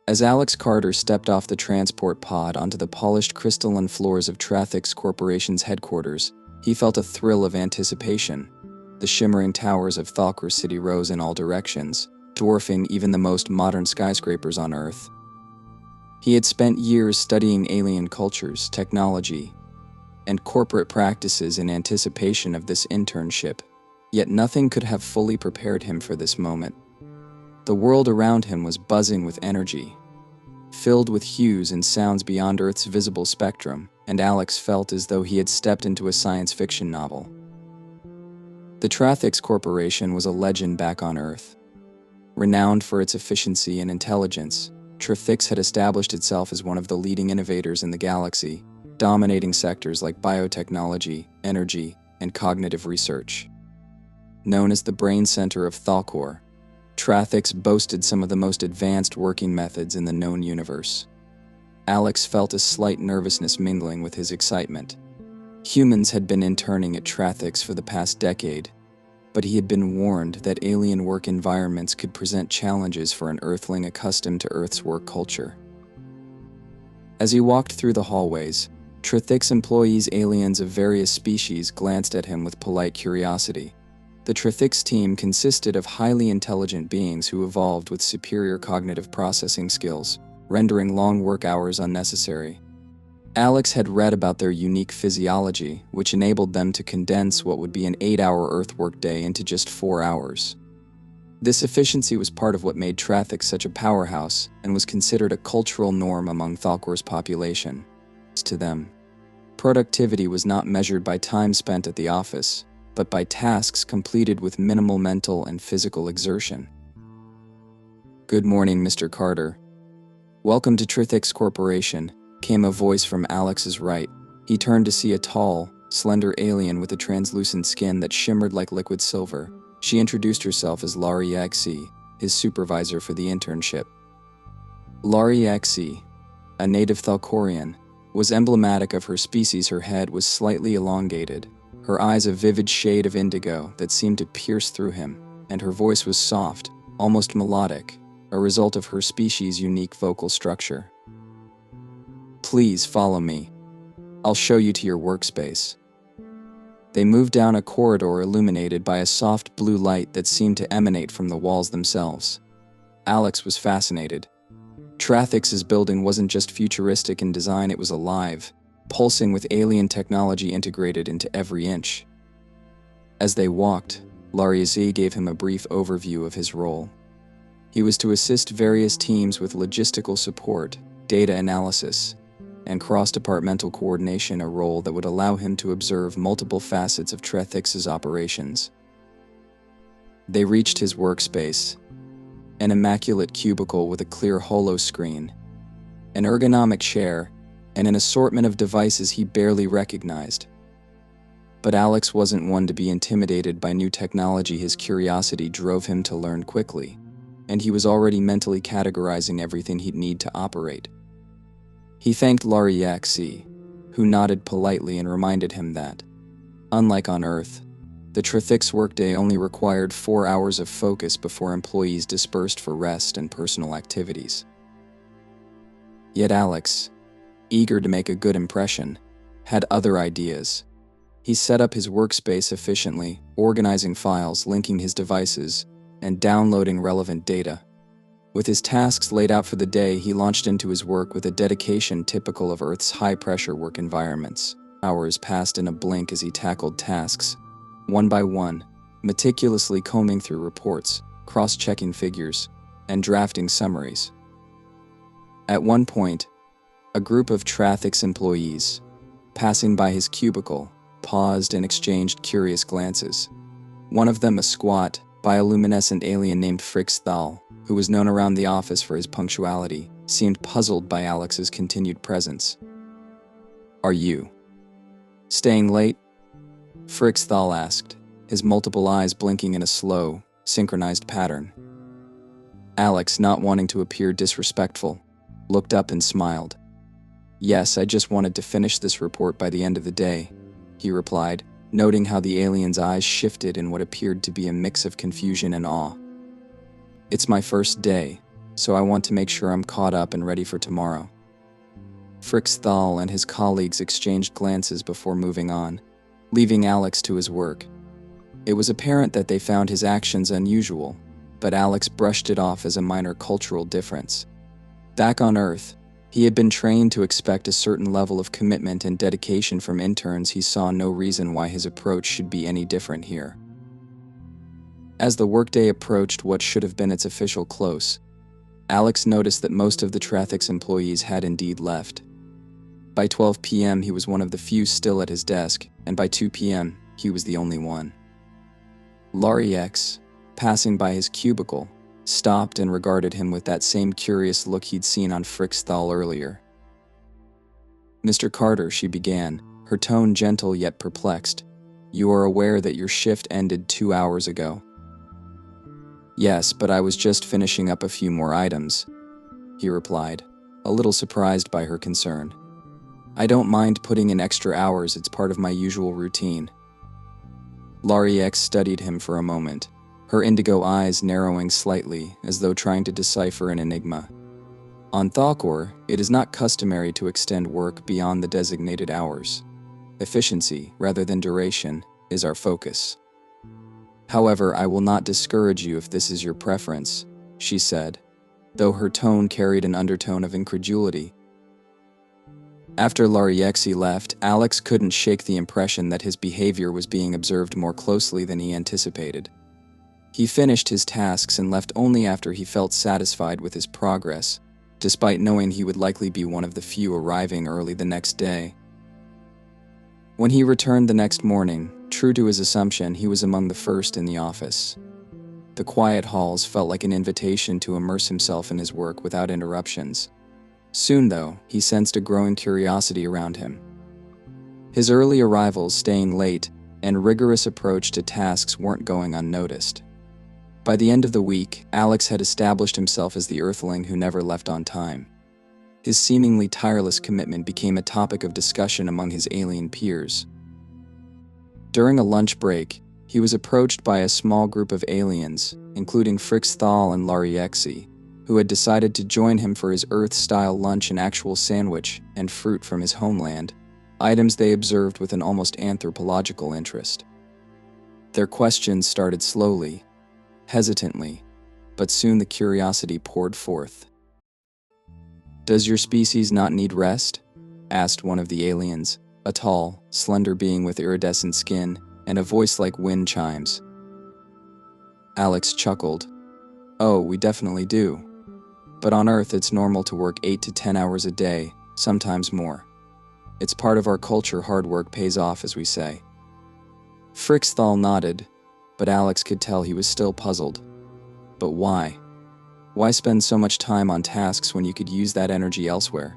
As Alex Carter stepped off the transport pod onto the polished crystalline floors of Trax Corporation's headquarters, he felt a thrill of anticipation. The shimmering towers of Thalkor City rose in all directions, dwarfing even the most modern skyscrapers on Earth. He had spent years studying alien cultures, technology, and corporate practices in anticipation of this internship, yet nothing could have fully prepared him for this moment. The world around him was buzzing with energy, filled with hues and sounds beyond Earth's visible spectrum, and Alex felt as though he had stepped into a science fiction novel. The Trax Corporation was a legend back on Earth. Renowned for its efficiency and intelligence, Trax had established itself as one of the leading innovators in the galaxy, dominating sectors like biotechnology, energy, and cognitive research. Known as the brain center of Thalkor, Trax boasted some of the most advanced working methods in the known universe. Alex felt a slight nervousness mingling with his excitement. Humans had been interning at Trax for the past decade, but he had been warned that alien work environments could present challenges for an Earthling accustomed to Earth's work culture. As he walked through the hallways, Trax employees, aliens of various species, glanced at him with polite curiosity. The Trax team consisted of highly intelligent beings who evolved with superior cognitive processing skills, rendering long work hours unnecessary. Alex had read about their unique physiology, which enabled them to condense what would be an 8-hour Earth workday into just 4 hours. This efficiency was part of what made Trax such a powerhouse and was considered a cultural norm among Thalkor's population. To them, productivity was not measured by time spent at the office, but by tasks completed with minimal mental and physical exertion. "Good morning, Mr. Carter. Welcome to Trax Corporation," came a voice from Alex's right. He turned to see a tall, slender alien with a translucent skin that shimmered like liquid silver. She introduced herself as Laurie Yaxi, his supervisor for the internship. Laurie Yaxi, a native Thalkorian, was emblematic of her species. Her head was slightly elongated, her eyes a vivid shade of indigo that seemed to pierce through him, and her voice was soft, almost melodic, a result of her species' unique vocal structure. "Please follow me. I'll show you to your workspace." They moved down a corridor illuminated by a soft blue light that seemed to emanate from the walls themselves. Alex was fascinated. Trax's building wasn't just futuristic in design, it was alive, pulsing with alien technology integrated into every inch. As they walked, Laurie Z gave him a brief overview of his role. He was to assist various teams with logistical support, data analysis, and cross-departmental coordination, a role that would allow him to observe multiple facets of Trax's operations. They reached his workspace, an immaculate cubicle with a clear holo screen, an ergonomic chair, and an assortment of devices he barely recognized. But Alex wasn't one to be intimidated by new technology. His curiosity drove him to learn quickly, and he was already mentally categorizing everything he'd need to operate. He thanked Laurie Yaxi, who nodded politely and reminded him that, unlike on Earth, the Trax workday only required 4 hours of focus before employees dispersed for rest and personal activities. Yet Alex, eager to make a good impression, had other ideas. He set up his workspace efficiently, organizing files, linking his devices, and downloading relevant data. With his tasks laid out for the day, he launched into his work with a dedication typical of Earth's high-pressure work environments. Hours passed in a blink as he tackled tasks, one by one, meticulously combing through reports, cross-checking figures, and drafting summaries. At one point, a group of Trax employees, passing by his cubicle, paused and exchanged curious glances. One of them, a squat, bioluminescent alien named Frix Thal, who was known around the office for his punctuality, seemed puzzled by Alex's continued presence. "Are you staying late?" Frix Thal asked, his multiple eyes blinking in a slow, synchronized pattern. Alex, not wanting to appear disrespectful, looked up and smiled. "Yes, I just wanted to finish this report by the end of the day," he replied, noting how the alien's eyes shifted in what appeared to be a mix of confusion and awe. "It's my first day, so I want to make sure I'm caught up and ready for tomorrow." Frickthal and his colleagues exchanged glances before moving on, leaving Alex to his work. It was apparent that they found his actions unusual, but Alex brushed it off as a minor cultural difference. Back on Earth, he had been trained to expect a certain level of commitment and dedication from interns. He saw no reason why his approach should be any different here. As the workday approached what should have been its official close, Alex noticed that most of the Trax employees had indeed left. By 12 p.m. he was one of the few still at his desk, and by 2 p.m. he was the only one. Larry, passing by his cubicle, stopped and regarded him with that same curious look he'd seen on Frickthal earlier. "Mr. Carter," she began, her tone gentle yet perplexed, "you are aware that your shift ended 2 hours ago?" "Yes, but I was just finishing up a few more items," he replied, a little surprised by her concern. "I don't mind putting in extra hours, it's part of my usual routine." Larry studied him for a moment, her indigo eyes narrowing slightly as though trying to decipher an enigma. "On Thalkor, it is not customary to extend work beyond the designated hours. Efficiency, rather than duration, is our focus. However, I will not discourage you if this is your preference," she said, though her tone carried an undertone of incredulity. After Larry left, Alex couldn't shake the impression that his behavior was being observed more closely than he anticipated. He finished his tasks and left only after he felt satisfied with his progress, despite knowing he would likely be one of the few arriving early the next day. When he returned the next morning, true to his assumption, he was among the first in the office. The quiet halls felt like an invitation to immerse himself in his work without interruptions. Soon, though, he sensed a growing curiosity around him. His early arrivals, staying late, and rigorous approach to tasks weren't going unnoticed. By the end of the week, Alex had established himself as the Earthling who never left on time. His seemingly tireless commitment became a topic of discussion among his alien peers. During a lunch break, he was approached by a small group of aliens, including Frickthal and Larry, who had decided to join him for his Earth-style lunch, an actual sandwich and fruit from his homeland, items they observed with an almost anthropological interest. Their questions started slowly, hesitantly, but soon the curiosity poured forth. "Does your species not need rest?" asked one of the aliens, a tall, slender being with iridescent skin and a voice like wind chimes. Alex chuckled. "Oh, we definitely do. But on Earth it's normal to work 8 to 10 hours a day, sometimes more. It's part of our culture, hard work pays off, as we say." Frickthal nodded, but Alex could tell he was still puzzled. But why? Why spend so much time on tasks when you could use that energy elsewhere?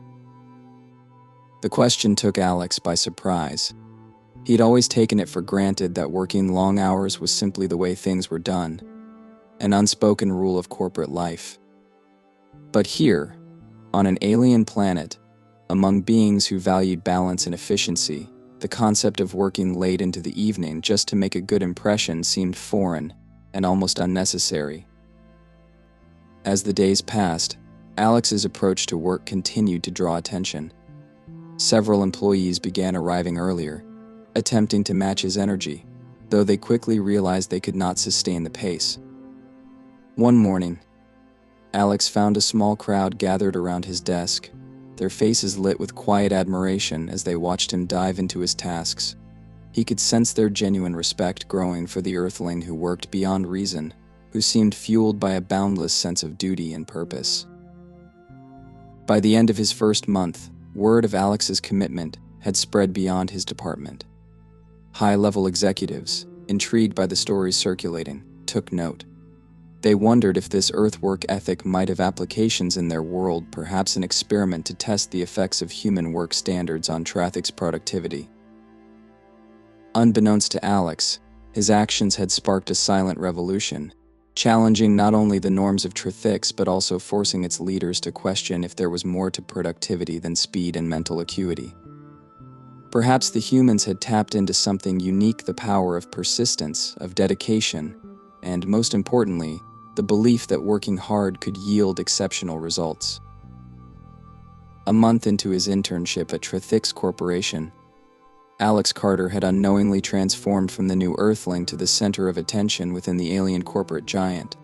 The question took Alex by surprise. He'd always taken it for granted that working long hours was simply the way things were done, an unspoken rule of corporate life. But here, on an alien planet, among beings who valued balance and efficiency, the concept of working late into the evening just to make a good impression seemed foreign and almost unnecessary. As the days passed, Alex's approach to work continued to draw attention. Several employees began arriving earlier, attempting to match his energy, though they quickly realized they could not sustain the pace. One morning, Alex found a small crowd gathered around his desk, their faces lit with quiet admiration as they watched him dive into his tasks. He could sense their genuine respect growing for the Earthling who worked beyond reason, who seemed fueled by a boundless sense of duty and purpose. By the end of his first month, word of Alex's commitment had spread beyond his department. High-level executives, intrigued by the stories circulating, took note. They wondered if this Earth work ethic might have applications in their world, perhaps an experiment to test the effects of human work standards on Trax's productivity. Unbeknownst to Alex, his actions had sparked a silent revolution, challenging not only the norms of Trax but also forcing its leaders to question if there was more to productivity than speed and mental acuity. Perhaps the humans had tapped into something unique, the power of persistence, of dedication, and, most importantly, the belief that working hard could yield exceptional results. A month into his internship at Trax Corporation, Alex Carter had unknowingly transformed from the new Earthling to the center of attention within the alien corporate giant.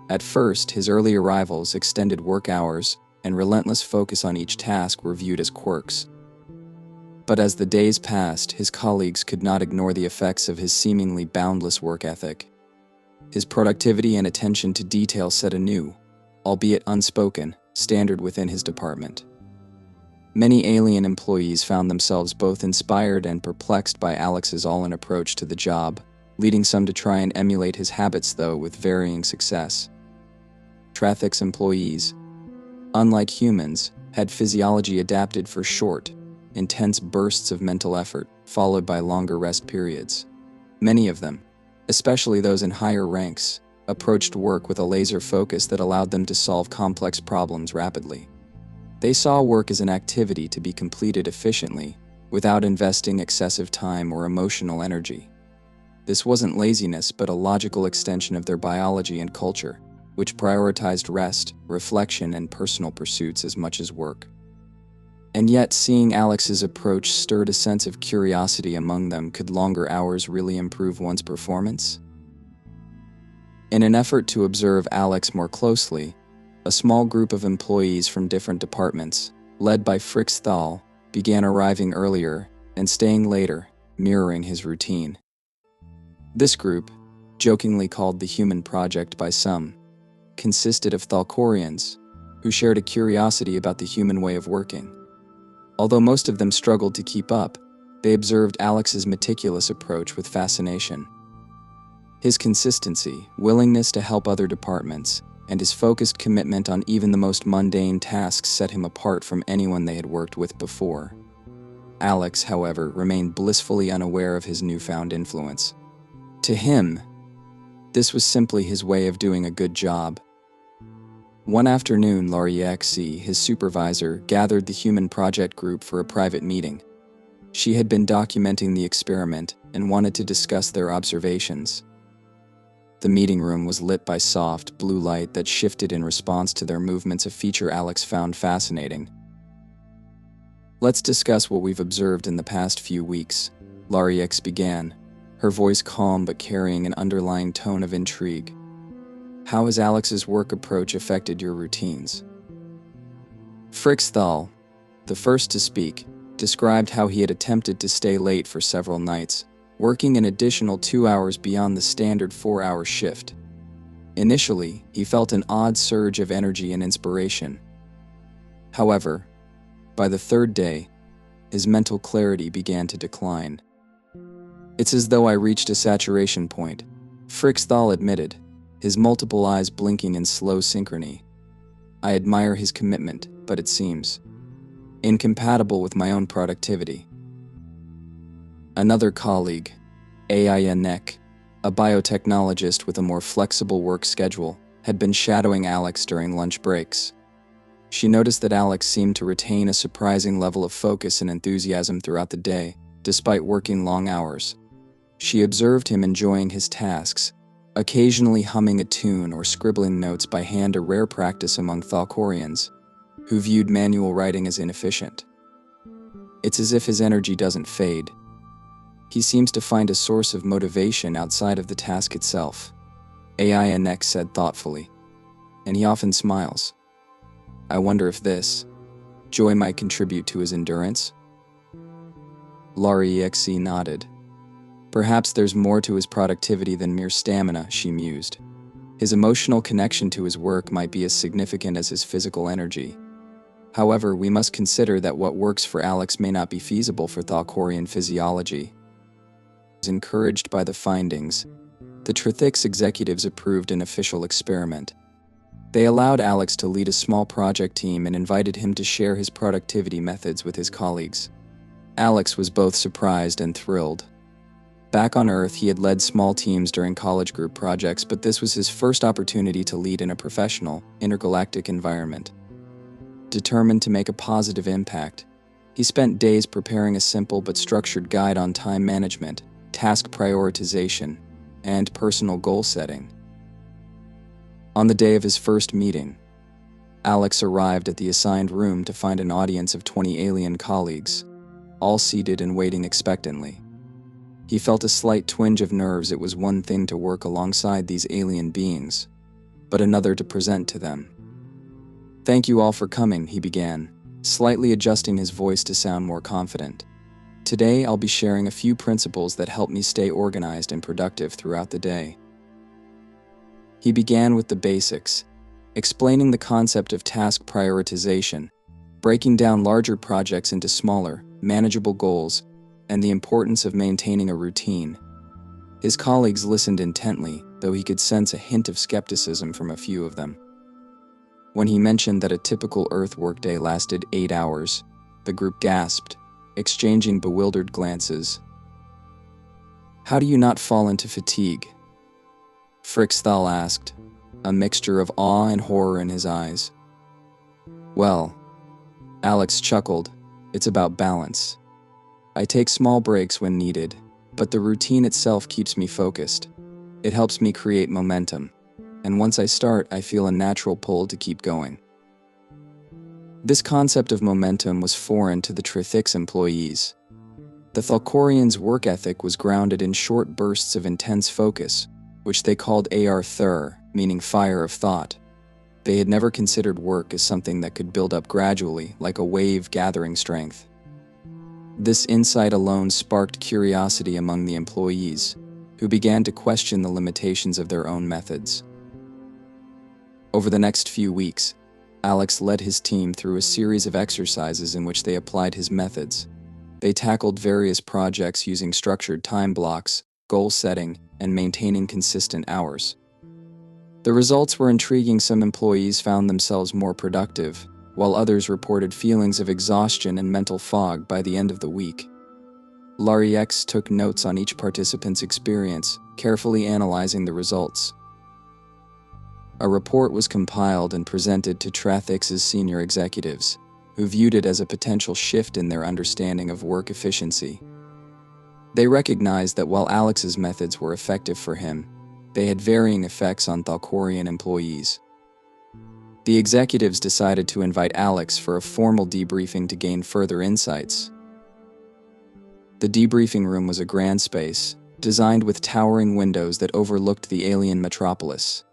At first, his early arrivals, extended work hours, and relentless focus on each task were viewed as quirks. But as the days passed, his colleagues could not ignore the effects of his seemingly boundless work ethic. His productivity and attention to detail set a new, albeit unspoken, standard within his department. Many alien employees found themselves both inspired and perplexed by Alex's all-in approach to the job, leading some to try and emulate his habits, though with varying success. Trax employees, unlike humans, had physiology adapted for short, intense bursts of mental effort, followed by longer rest periods. Many of them, especially those in higher ranks, approached work with a laser focus that allowed them to solve complex problems rapidly. They saw work as an activity to be completed efficiently, without investing excessive time or emotional energy. This wasn't laziness, but a logical extension of their biology and culture, which prioritized rest, reflection, and personal pursuits as much as work. And yet, seeing Alex's approach stirred a sense of curiosity among them. Could longer hours really improve one's performance? In an effort to observe Alex more closely, a small group of employees from different departments, led by Frix Thal, began arriving earlier and staying later, mirroring his routine. This group, jokingly called the Human Project by some, consisted of Thalkorians, who shared a curiosity about the human way of working. Although most of them struggled to keep up, they observed Alex's meticulous approach with fascination. His consistency, willingness to help other departments, and his focused commitment on even the most mundane tasks set him apart from anyone they had worked with before. Alex, however, remained blissfully unaware of his newfound influence. To him, this was simply his way of doing a good job. One afternoon, Lariexi, his supervisor, gathered the Human Project group for a private meeting. She had been documenting the experiment and wanted to discuss their observations. The meeting room was lit by soft, blue light that shifted in response to their movements, a feature Alex found fascinating. "Let's discuss what we've observed in the past few weeks," Lariex began, her voice calm but carrying an underlying tone of intrigue. "How has Alex's work approach affected your routines?" Frix Thal, the first to speak, described how he had attempted to stay late for several nights, working an additional 2 hours beyond the standard 4-hour shift. Initially, he felt an odd surge of energy and inspiration. However, by the third day, his mental clarity began to decline. "It's as though I reached a saturation point," Frix Thal admitted, his multiple eyes blinking in slow synchrony. "I admire his commitment, but it seems incompatible with my own productivity." Another colleague, Aya Nek, a biotechnologist with a more flexible work schedule, had been shadowing Alex during lunch breaks. She noticed that Alex seemed to retain a surprising level of focus and enthusiasm throughout the day, despite working long hours. She observed him enjoying his tasks, occasionally humming a tune or scribbling notes by hand, a rare practice among Thalkorians, who viewed manual writing as inefficient. "It's as if his energy doesn't fade. He seems to find a source of motivation outside of the task itself," Aya Nek said thoughtfully. "And he often smiles. I wonder if this joy might contribute to his endurance?" Lariexi nodded. "Perhaps there's more to his productivity than mere stamina," she mused. "His emotional connection to his work might be as significant as his physical energy. However, we must consider that what works for Alex may not be feasible for Thalkorian physiology." Encouraged by the findings, the Trax executives approved an official experiment. They allowed Alex to lead a small project team and invited him to share his productivity methods with his colleagues. Alex was both surprised and thrilled. Back on Earth, he had led small teams during college group projects, but this was his first opportunity to lead in a professional, intergalactic environment. Determined to make a positive impact, he spent days preparing a simple but structured guide on time management, task prioritization, and personal goal setting. On the day of his first meeting, Alex arrived at the assigned room to find an audience of 20 alien colleagues, all seated and waiting expectantly. He felt a slight twinge of nerves. It was one thing to work alongside these alien beings, but another to present to them. "Thank you all for coming," he began, slightly adjusting his voice to sound more confident. "Today I'll be sharing a few principles that help me stay organized and productive throughout the day." He began with the basics, explaining the concept of task prioritization, breaking down larger projects into smaller, manageable goals, and the importance of maintaining a routine. His colleagues listened intently, though he could sense a hint of skepticism from a few of them. When he mentioned that a typical Earth workday lasted 8 hours, the group gasped, exchanging bewildered glances. "How do you not fall into fatigue?" Frixthal asked, a mixture of awe and horror in his eyes. "Well," Alex chuckled, "it's about balance. I take small breaks when needed, but the routine itself keeps me focused. It helps me create momentum, and once I start, I feel a natural pull to keep going." This concept of momentum was foreign to the Trathix employees. The Thalkorians' work ethic was grounded in short bursts of intense focus, which they called Ar-Thur, meaning fire of thought. They had never considered work as something that could build up gradually, like a wave gathering strength. This insight alone sparked curiosity among the employees, who began to question the limitations of their own methods. Over the next few weeks, Alex led his team through a series of exercises in which they applied his methods. They tackled various projects using structured time blocks, goal setting, and maintaining consistent hours. The results were intriguing. Some employees found themselves more productive, while others reported feelings of exhaustion and mental fog by the end of the week. Lariex took notes on each participant's experience, carefully analyzing the results. A report was compiled and presented to Trathix's senior executives, who viewed it as a potential shift in their understanding of work efficiency. They recognized that while Alex's methods were effective for him, they had varying effects on Thalkorian employees. The executives decided to invite Alex for a formal debriefing to gain further insights. The debriefing room was a grand space, designed with towering windows that overlooked the alien metropolis.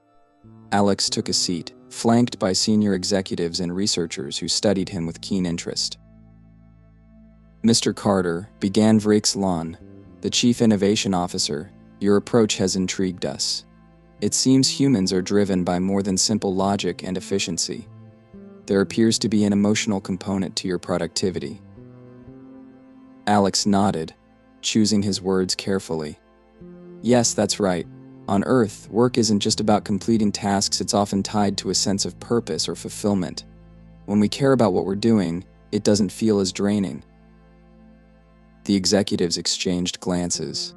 Alex took a seat, flanked by senior executives and researchers who studied him with keen interest. "Mr. Carter," began Vrixlan, the Chief Innovation Officer, "your approach has intrigued us. It seems humans are driven by more than simple logic and efficiency. There appears to be an emotional component to your productivity." Alex nodded, choosing his words carefully. "Yes, that's right. On Earth, work isn't just about completing tasks, it's often tied to a sense of purpose or fulfillment. When we care about what we're doing, it doesn't feel as draining." The executives exchanged glances.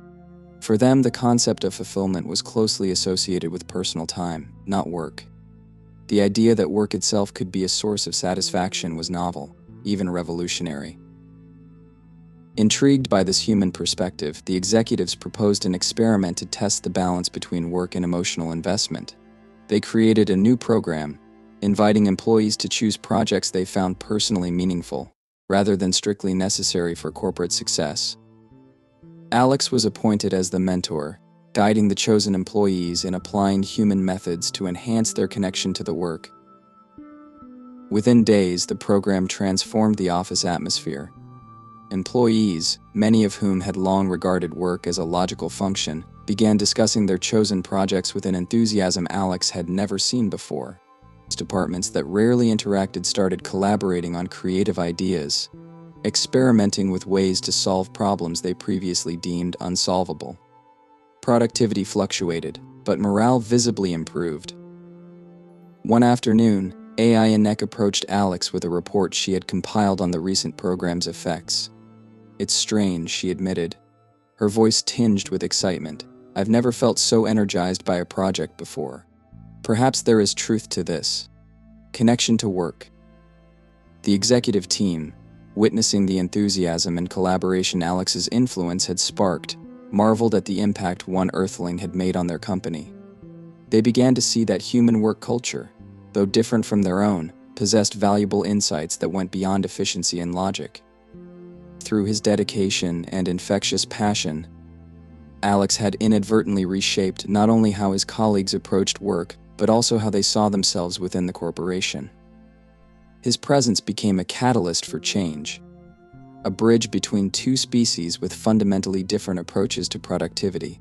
For them, the concept of fulfillment was closely associated with personal time, not work. The idea that work itself could be a source of satisfaction was novel, even revolutionary. Intrigued by this human perspective, the executives proposed an experiment to test the balance between work and emotional investment. They created a new program, inviting employees to choose projects they found personally meaningful, rather than strictly necessary for corporate success. Alex was appointed as the mentor, guiding the chosen employees in applying human methods to enhance their connection to the work. Within days, the program transformed the office atmosphere. Employees, many of whom had long regarded work as a logical function, began discussing their chosen projects with an enthusiasm Alex had never seen before. Departments that rarely interacted started collaborating on creative ideas, experimenting with ways to solve problems they previously deemed unsolvable. Productivity fluctuated, but morale visibly improved. One afternoon, AI Inek approached Alex with a report she had compiled on the recent program's effects. "It's strange," she admitted, her voice tinged with excitement. "I've never felt so energized by a project before. Perhaps there is truth to this. Connection to work." The executive team, witnessing the enthusiasm and collaboration Alex's influence had sparked, marveled at the impact one Earthling had made on their company. They began to see that human work culture, though different from their own, possessed valuable insights that went beyond efficiency and logic. Through his dedication and infectious passion, Alex had inadvertently reshaped not only how his colleagues approached work, but also how they saw themselves within the corporation. His presence became a catalyst for change, a bridge between two species with fundamentally different approaches to productivity.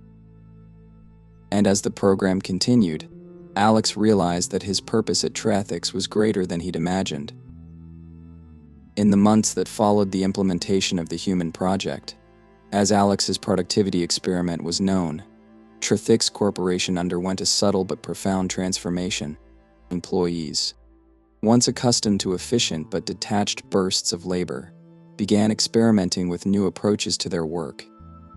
And as the program continued, Alex realized that his purpose at Trax was greater than he'd imagined. In the months that followed the implementation of the human project, as Alex's productivity experiment was known, Trax Corporation underwent a subtle but profound transformation. Employees, once accustomed to efficient but detached bursts of labor, began experimenting with new approaches to their work,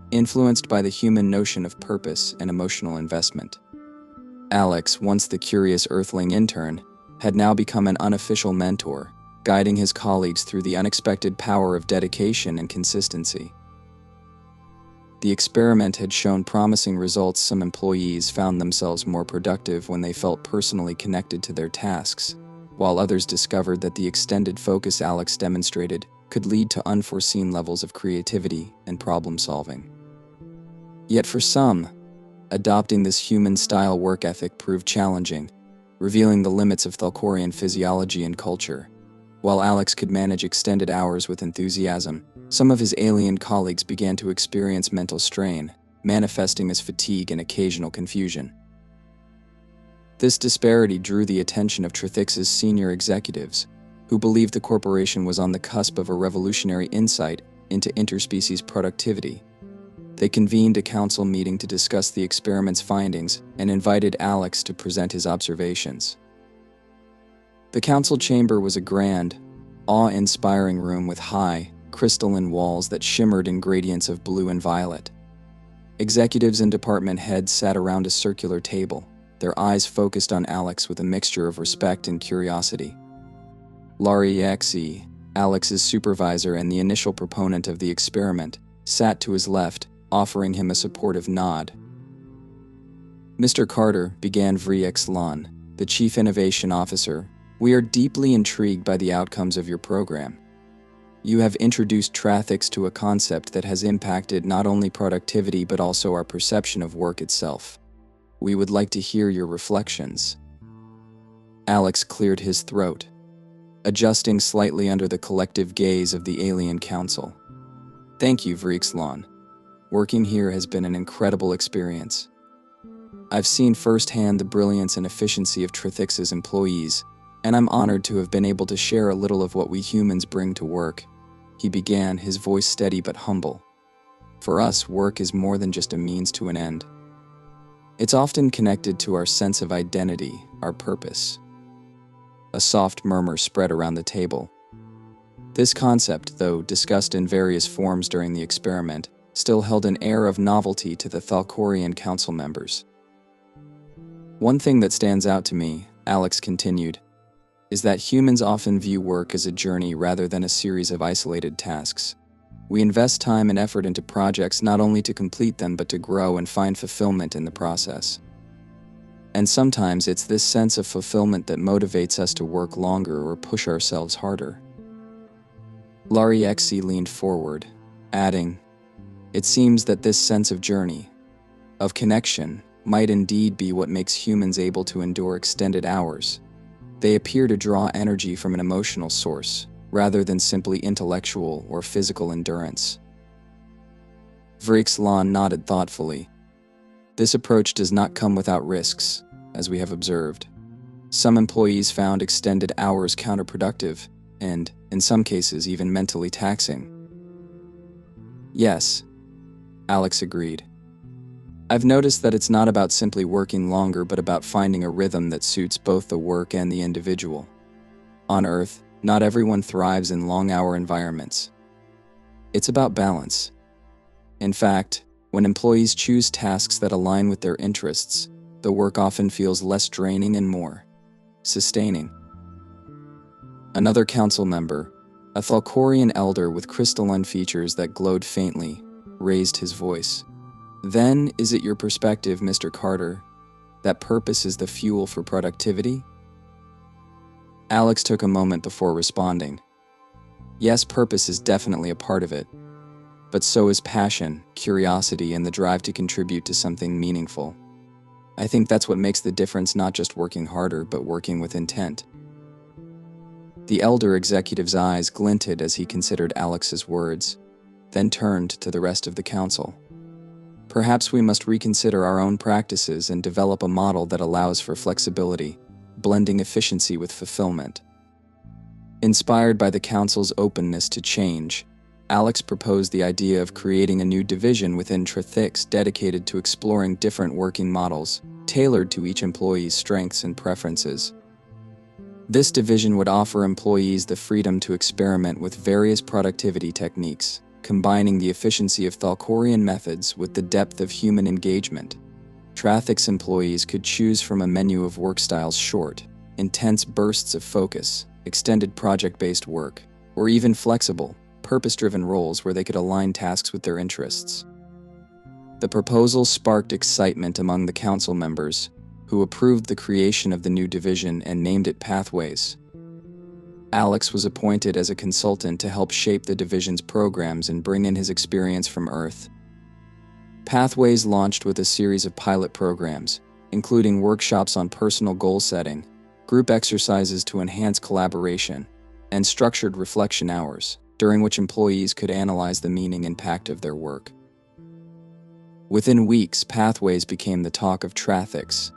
influenced by the human notion of purpose and emotional investment. Alex, once the curious Earthling intern, had now become an unofficial mentor, guiding his colleagues through the unexpected power of dedication and consistency. The experiment had shown promising results. Some employees found themselves more productive when they felt personally connected to their tasks, while others discovered that the extended focus Alex demonstrated could lead to unforeseen levels of creativity and problem-solving. Yet for some, adopting this human-style work ethic proved challenging, revealing the limits of Thalkorian physiology and culture. While Alex could manage extended hours with enthusiasm, some of his alien colleagues began to experience mental strain, manifesting as fatigue and occasional confusion. This disparity drew the attention of Trax's senior executives, who believed the corporation was on the cusp of a revolutionary insight into interspecies productivity. They convened a council meeting to discuss the experiment's findings and invited Alex to present his observations. The council chamber was a grand, awe-inspiring room with high, crystalline walls that shimmered in gradients of blue and violet. Executives and department heads sat around a circular table, their eyes focused on Alex with a mixture of respect and curiosity. Laurie Xe, Alex's supervisor and the initial proponent of the experiment, sat to his left, offering him a supportive nod. "Mr. Carter," began Vrixlan, the Chief Innovation Officer, "we are deeply intrigued by the outcomes of your program. You have introduced Trax to a concept that has impacted not only productivity but also our perception of work itself. We would like to hear your reflections." Alex cleared his throat, adjusting slightly under the collective gaze of the alien council. "Thank you, Vrixlan. Working here has been an incredible experience. I've seen firsthand the brilliance and efficiency of Trax's employees, and I'm honored to have been able to share a little of what we humans bring to work." He began, his voice steady but humble. "For us, work is more than just a means to an end. It's often connected to our sense of identity, our purpose." A soft murmur spread around the table. This concept, though discussed in various forms during the experiment, still held an air of novelty to the Thalkorian council members. "One thing that stands out to me," Alex continued, "is that humans often view work as a journey rather than a series of isolated tasks. We invest time and effort into projects not only to complete them but to grow and find fulfillment in the process. And sometimes it's this sense of fulfillment that motivates us to work longer or push ourselves harder." Laurie Xe leaned forward, adding, "It seems that this sense of journey, of connection, might indeed be what makes humans able to endure extended hours. They appear to draw energy from an emotional source, rather than simply intellectual or physical endurance." Vrixlan nodded thoughtfully. "This approach does not come without risks, as we have observed. Some employees found extended hours counterproductive, and, in some cases, even mentally taxing." "Yes," Alex agreed. "I've noticed that it's not about simply working longer but about finding a rhythm that suits both the work and the individual. On Earth, not everyone thrives in long-hour environments. It's about balance. In fact, when employees choose tasks that align with their interests, the work often feels less draining and more sustaining." Another council member, a Thalkorian elder with crystalline features that glowed faintly, raised his voice. "Then, is it your perspective, Mr. Carter, that purpose is the fuel for productivity? Alex took a moment before responding. Yes, purpose is definitely a part of it, but so is passion, curiosity, and the drive to contribute to something meaningful. I think that's what makes the difference, not just working harder, but working with intent. The elder executive's eyes glinted as he considered Alex's words, then turned to the rest of the council. Perhaps we must reconsider our own practices and develop a model that allows for flexibility, blending efficiency with fulfillment. Inspired by the council's openness to change, Alex proposed the idea of creating a new division within Trax dedicated to exploring different working models, tailored to each employee's strengths and preferences. This division would offer employees the freedom to experiment with various productivity techniques, combining the efficiency of Thalkorian methods with the depth of human engagement. Trax employees could choose from a menu of work styles: short, intense bursts of focus, extended project-based work, or even flexible, purpose-driven roles where they could align tasks with their interests. The proposal sparked excitement among the council members, who approved the creation of the new division and named it Pathways. Alex was appointed as a consultant to help shape the division's programs and bring in his experience from Earth. Pathways launched with a series of pilot programs, including workshops on personal goal setting, group exercises to enhance collaboration, and structured reflection hours, during which employees could analyze the meaning and impact of their work. Within weeks, Pathways became the talk of Trax.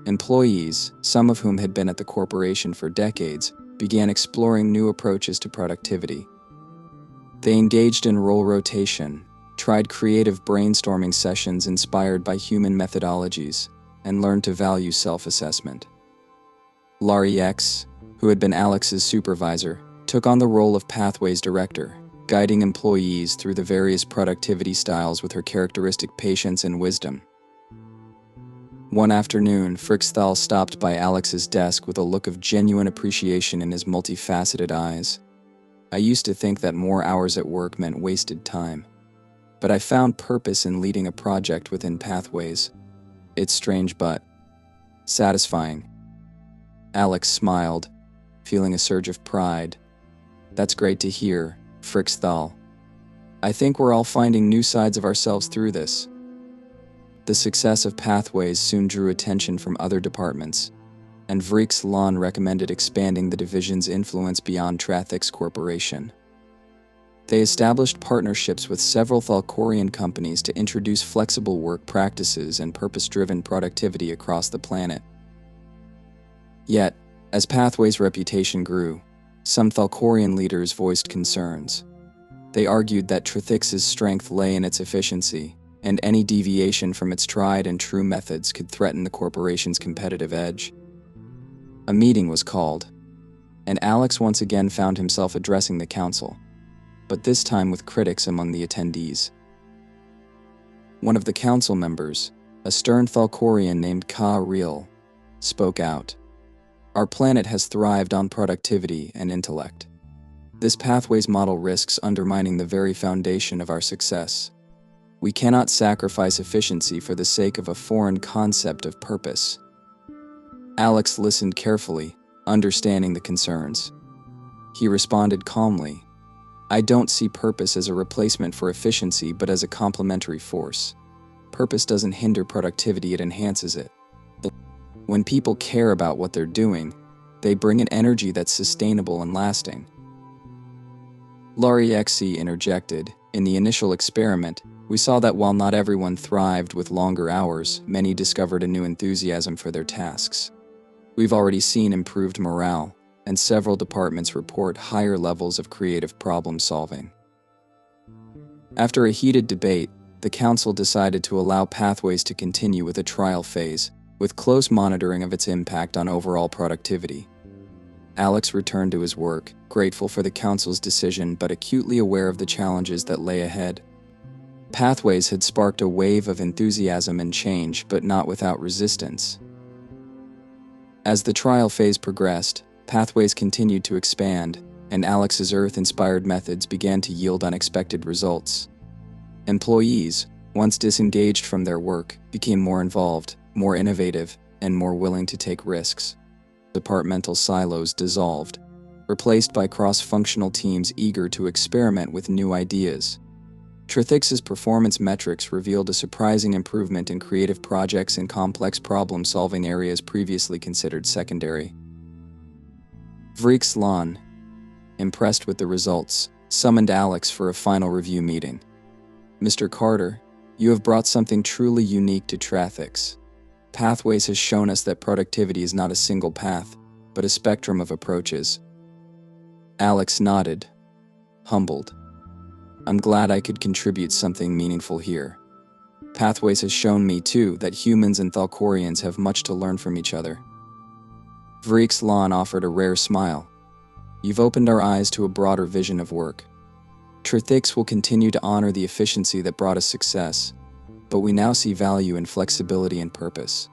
Employees, some of whom had been at the corporation for decades, began exploring new approaches to productivity. They engaged in role rotation, tried creative brainstorming sessions inspired by human methodologies, and learned to value self-assessment. Laurie X, who had been Alex's supervisor, took on the role of Pathways director, guiding employees through the various productivity styles with her characteristic patience and wisdom. One afternoon, Frixthal stopped by Alex's desk with a look of genuine appreciation in his multifaceted eyes. I used to think that more hours at work meant wasted time, but I found purpose in leading a project within Pathways. It's strange but satisfying. Alex smiled, feeling a surge of pride. That's great to hear, Frixthal. I think we're all finding new sides of ourselves through this. The success of Pathways soon drew attention from other departments, and Vrixlan recommended expanding the division's influence beyond Trax Corporation. They established partnerships with several Thalkorian companies to introduce flexible work practices and purpose-driven productivity across the planet. Yet, as Pathways' reputation grew, some Thalkorian leaders voiced concerns. They argued that Trax's strength lay in its efficiency, and any deviation from its tried and true methods could threaten the corporation's competitive edge. A meeting was called, and Alex once again found himself addressing the council, but this time with critics among the attendees. One of the council members, a stern Thalkorian named Ka Real, spoke out. Our planet has thrived on productivity and intellect. This Pathways model risks undermining the very foundation of our success. We cannot sacrifice efficiency for the sake of a foreign concept of purpose. Alex listened carefully, understanding the concerns. He responded calmly. I don't see purpose as a replacement for efficiency, but as a complementary force. Purpose doesn't hinder productivity, it enhances it. When people care about what they're doing, they bring an energy that's sustainable and lasting. Laurie Xe interjected. In the initial experiment, we saw that while not everyone thrived with longer hours, many discovered a new enthusiasm for their tasks. We've already seen improved morale, and several departments report higher levels of creative problem-solving. After a heated debate, the council decided to allow Pathways to continue with a trial phase, with close monitoring of its impact on overall productivity. Alex returned to his work, grateful for the council's decision but acutely aware of the challenges that lay ahead. Pathways had sparked a wave of enthusiasm and change, but not without resistance. As the trial phase progressed, Pathways continued to expand, and Alex's Earth-inspired methods began to yield unexpected results. Employees, once disengaged from their work, became more involved, more innovative, and more willing to take risks. Departmental silos dissolved, replaced by cross-functional teams eager to experiment with new ideas. Trathix's performance metrics revealed a surprising improvement in creative projects and complex problem-solving areas previously considered secondary. Vrixlan, impressed with the results, summoned Alex for a final review meeting. "Mr. Carter, you have brought something truly unique to Trathix. Pathways has shown us that productivity is not a single path, but a spectrum of approaches." Alex nodded, humbled. "I'm glad I could contribute something meaningful here. Pathways has shown me, too, that humans and Thalkorians have much to learn from each other." Vrixlan offered a rare smile. "You've opened our eyes to a broader vision of work. Trathix will continue to honor the efficiency that brought us success, but we now see value in flexibility and purpose."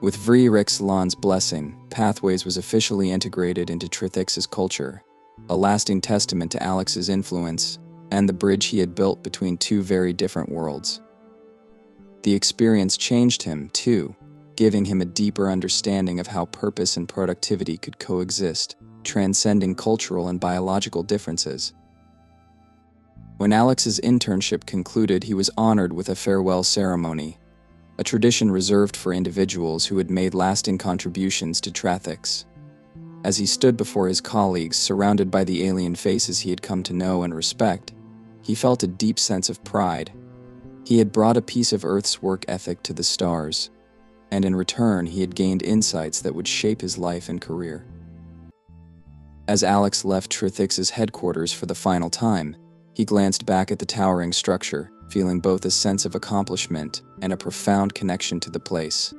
With Vrixlan's blessing, Pathways was officially integrated into Trathix's culture, a lasting testament to Alex's influence and the bridge he had built between two very different worlds. The experience changed him, too, giving him a deeper understanding of how purpose and productivity could coexist, transcending cultural and biological differences. When Alex's internship concluded, he was honored with a farewell ceremony, a tradition reserved for individuals who had made lasting contributions to Trathix. As he stood before his colleagues, surrounded by the alien faces he had come to know and respect, he felt a deep sense of pride. He had brought a piece of Earth's work ethic to the stars, and in return he had gained insights that would shape his life and career. As Alex left Trathix's headquarters for the final time, he glanced back at the towering structure, feeling both a sense of accomplishment and a profound connection to the place.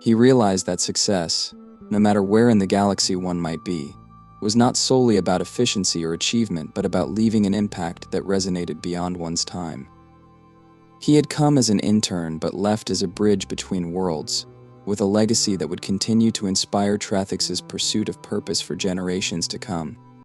He realized that success, no matter where in the galaxy one might be, was not solely about efficiency or achievement, but about leaving an impact that resonated beyond one's time. He had come as an intern but left as a bridge between worlds, with a legacy that would continue to inspire Trathix's pursuit of purpose for generations to come.